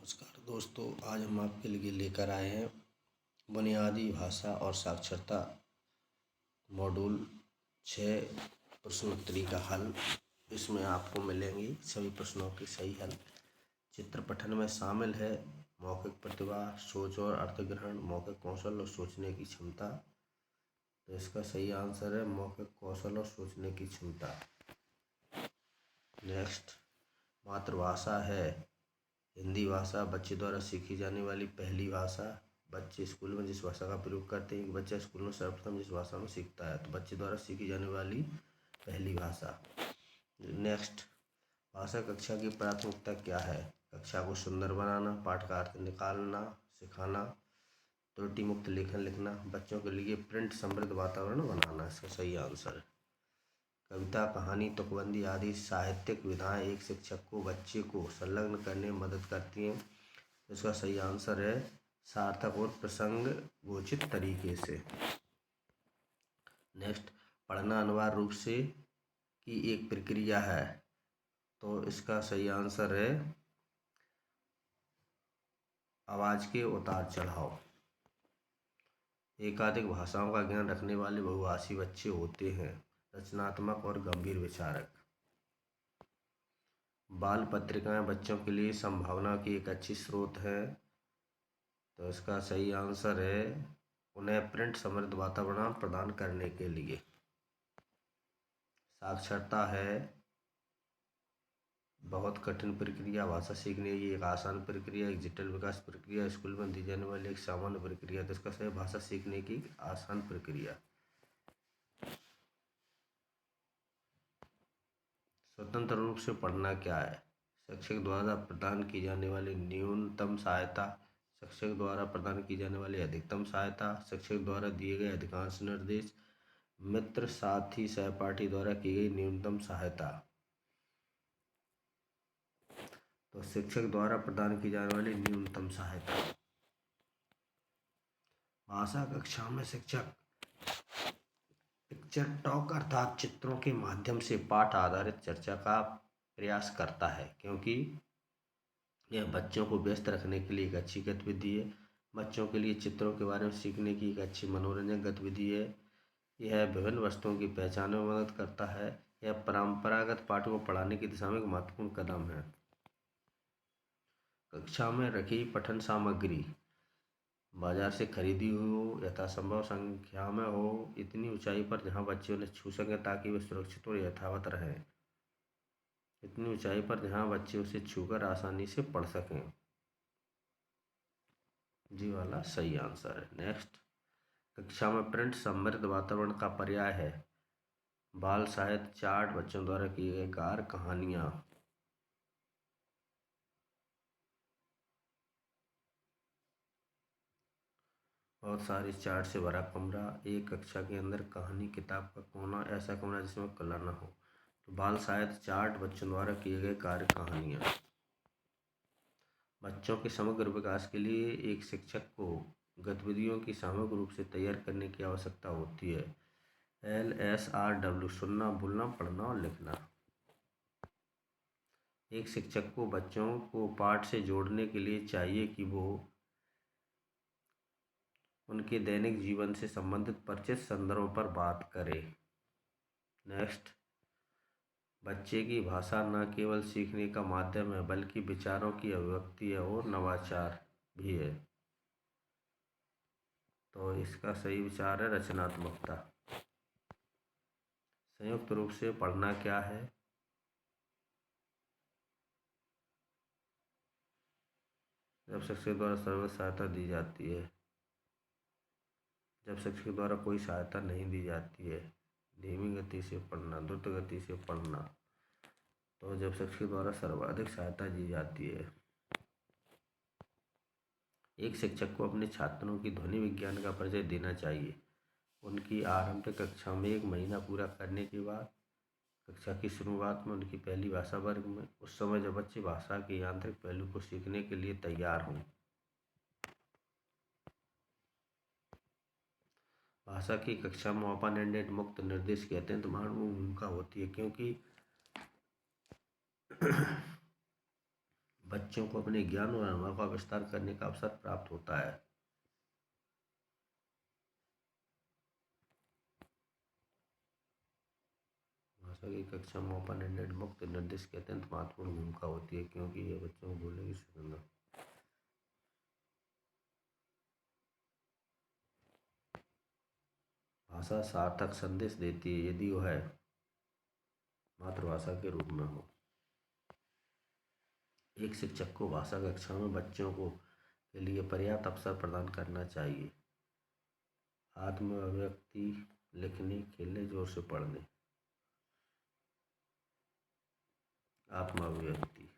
नमस्कार दोस्तों, आज हम आपके लिए लेकर आए हैं बुनियादी भाषा और साक्षरता मॉड्यूल 6 प्रश्नोत्तरी का हल। इसमें आपको मिलेंगी सभी प्रश्नों के सही हल। चित्र पठन में शामिल है मौखिक प्रतिभा, सोच और अर्थग्रहण, मौखिक कौशल और सोचने की क्षमता। तो इसका सही आंसर है मौखिक कौशल और सोचने की क्षमता। नेक्स्ट, मातृभाषा है हिंदी भाषा, बच्चे द्वारा सीखी जाने वाली पहली भाषा। बच्चे स्कूल में जिस भाषा का प्रयोग करते हैं, बच्चा स्कूल में सर्वप्रथम जिस भाषा में सीखता है, तो बच्चे द्वारा सीखी जाने वाली पहली भाषा। नेक्स्ट, भाषा कक्षा की प्राथमिकता क्या है? कक्षा को सुंदर बनाना, पाठ का अर्थ निकालना, सिखाना, त्रुटि मुक्त लेखन लिखना, बच्चों के लिए प्रिंट समृद्ध वातावरण बनाना। इसका सही आंसर है कविता, कहानी, तुकबंदी आदि साहित्यिक विधाएं एक शिक्षक को बच्चे को संलग्न करने में मदद करती हैं। इसका सही आंसर है सार्थक और प्रसंगोचित तरीके से। नेक्स्ट, पढ़ना अनिवार्य रूप से की एक प्रक्रिया है, तो इसका सही आंसर है आवाज के उतार चढ़ाव। एकाधिक भाषाओं का ज्ञान रखने वाले बहुभाषी बच्चे होते हैं रचनात्मक और गंभीर विचारक। बाल पत्रिकाएं बच्चों के लिए संभावना की एक अच्छी स्रोत है, तो इसका सही आंसर है उन्हें प्रिंट समृद्ध वातावरण प्रदान करने के लिए। साक्षरता है बहुत कठिन प्रक्रिया, भाषा सीखने की एक आसान प्रक्रिया, एक जटिल विकास प्रक्रिया, स्कूल में दी जाने वाली एक सामान्य प्रक्रिया। तो इसका सही भाषा सीखने की आसान प्रक्रिया। स्वतंत्र रूप से पढ़ना क्या है? शिक्षक द्वारा प्रदान की जाने वाली न्यूनतम सहायता, शिक्षक द्वारा प्रदान की जाने वाली अधिकतम सहायता, शिक्षक द्वारा दिए गए अधिकांश निर्देश, मित्र, साथी, सहपाठी द्वारा की गई न्यूनतम सहायता। तो शिक्षक द्वारा प्रदान की जाने वाली न्यूनतम सहायता। भाषा कक्षा में शिक्षक पिक्चर टॉक अर्थात चित्रों के माध्यम से पाठ आधारित चर्चा का प्रयास करता है, क्योंकि यह बच्चों को व्यस्त रखने के लिए एक अच्छी गतिविधि है। बच्चों के लिए चित्रों के बारे में सीखने की एक अच्छी मनोरंजक गतिविधि है। यह विभिन्न वस्तुओं की पहचान में मदद करता है। यह परंपरागत पाठों को पढ़ाने की दिशा में एक महत्वपूर्ण कदम है। कक्षा में रखी पठन सामग्री बाजार से खरीदी हो, यथासंभव संख्या में हो, इतनी ऊंचाई पर जहां बच्चे उन्हें छू सकें ताकि वे सुरक्षित और यथावत रहें। इतनी ऊंचाई पर जहां बच्चे उसे छूकर आसानी से पढ़ सकें। जी वाला सही आंसर है। नेक्स्ट, कक्षा में प्रिंट समृद्ध वातावरण का पर्याय है बाल साहित्य, चार्ट, बच्चों द्वारा किए गए कार्य, कहानियां। बहुत सारे चार्ट से भरा कमरा, एक कक्षा के अंदर कहानी, किताब का कोना, ऐसा कमरा जिसमें कला न हो। तो बाल साहित्य, चार्ट, बच्चों द्वारा किए गए कार्य, कहानियां। बच्चों के समग्र विकास के लिए एक शिक्षक को गतिविधियों की सामूहिक रूप से तैयार करने की आवश्यकता होती है। LSRW, सुनना, बोलना, पढ़ना और लिखना। एक शिक्षक को बच्चों को पाठ से जोड़ने के लिए चाहिए कि वो उनके दैनिक जीवन से संबंधित परिचित संदर्भों पर बात करे। नेक्स्ट, बच्चे की भाषा न केवल सीखने का माध्यम है बल्कि विचारों की अभिव्यक्ति है और नवाचार भी है। तो इसका सही विचार है रचनात्मकता। संयुक्त रूप से पढ़ना क्या है? जब शिक्षक द्वारा सर्वोच्च सहायता दी जाती है, जब शिक्षक द्वारा कोई सहायता नहीं दी जाती है। धीमी गति से पढ़ना, द्रुत गति से पढ़ना। तो जब शिक्षक द्वारा सर्वाधिक सहायता दी जाती है। एक शिक्षक को अपने छात्रों की ध्वनि विज्ञान का परिचय देना चाहिए। उनकी आरंभिक कक्षा में 1 महीना पूरा करने के बाद कक्षा की शुरुआत में उनकी पहली भाषा वर्ग में, उस समय जब बच्चे भाषा के यांत्रिक पहलू को सीखने के लिए तैयार हों। भाषा की कक्षा में ओपन एंडेड मुक्त निर्देश की अत्यंत महत्वपूर्ण भूमिका होती है, क्योंकि बच्चों को अपने ज्ञान और अनुभव का विस्तार करने का अवसर प्राप्त होता है। भाषा की कक्षा में ओपन एंडेड मुक्त निर्देश की अत्यंत महत्वपूर्ण भूमिका होती है, क्योंकि यह बच्चों को बोलने की स्वतंत्रता। भाषा सार्थक संदेश देती है यदि वह मातृभाषा के रूप में हो। एक शिक्षक को भाषा कक्षा में बच्चों को के लिए पर्याप्त अवसर प्रदान करना चाहिए। आत्म अभिव्यक्ति, लिखने, खेलने, जोर से पढ़ने। आत्म अभिव्यक्ति